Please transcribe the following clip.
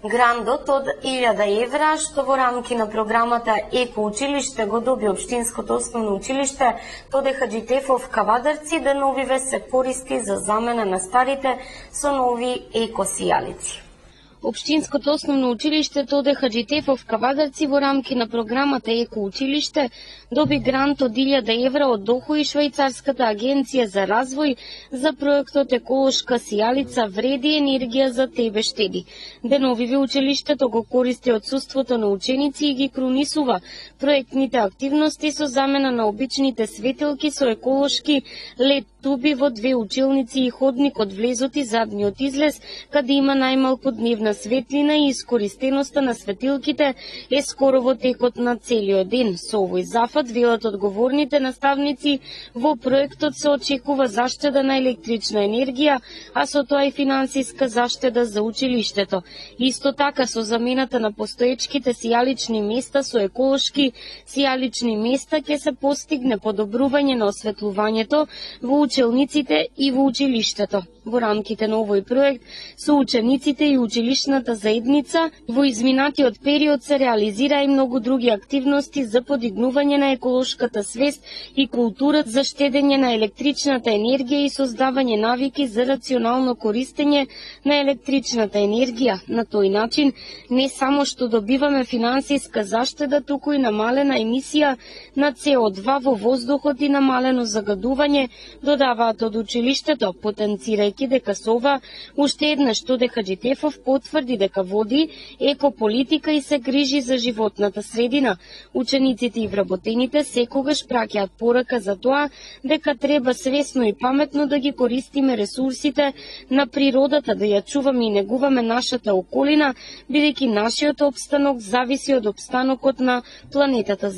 Грандот од 1000 евра, што во рамки на програмата Еко училиште го доби Општинското основно училиште Тоде Хаджитефов Кавадарци, деновиве се користи за замена на старите со нови еко сијалици. Општинското основно училиште Тоде Хаджитефов Кавадарци во рамки на програмата Еко училиште доби грант од 1000 евра од ДОХО и Швајцарската агенција за развој за проектот Еколошка сијалица вреди енергија за тебе штеди. Деновиве училиштето го користи отсуството на ученици и ги крунисува проектните активности со замена на обичните светилки со еколошки LED туби во 2 училници и ходник од влезот и задниот излез, каде има најмалку дневна светлина и искористеноста на светилките е скоро во текот на целиот ден. Со овој зафат, велат одговорните наставници, во проектот се очекува заштеда на електрична енергија, а со тоа и финансиска заштеда за училиштето. Исто така, со замената на постоечките сијалични места со еколошки сијалични места ќе се постигне подобрување на осветлувањето во училниците и во училиштето. Во рамките на овој проект, со учениците и училишната заедница, во изминатиот период се реализира и многу други активности за подигнување на еколошката свест и култура за штедење на електричната енергија и создавање навики за рационално користење на електричната енергија. На тој начин, не само што добиваме финансиска заштеда, туку и намалена емисија на CO2 во воздухот и намалено загадување, додаваат од училиштето, потенцирајќи дека со ова уште еднаш Тоде Хаджитефов потврди дека води екополитика и се грижи за животната средина. Учениците и вработените секогаш праќаат порака за тоа дека треба свесно и паметно да ги користиме ресурсите на природата, да ја чуваме и негуваме нашата околина, бидејќи нашиот опстанок зависи од опстанокот на планетата Земја.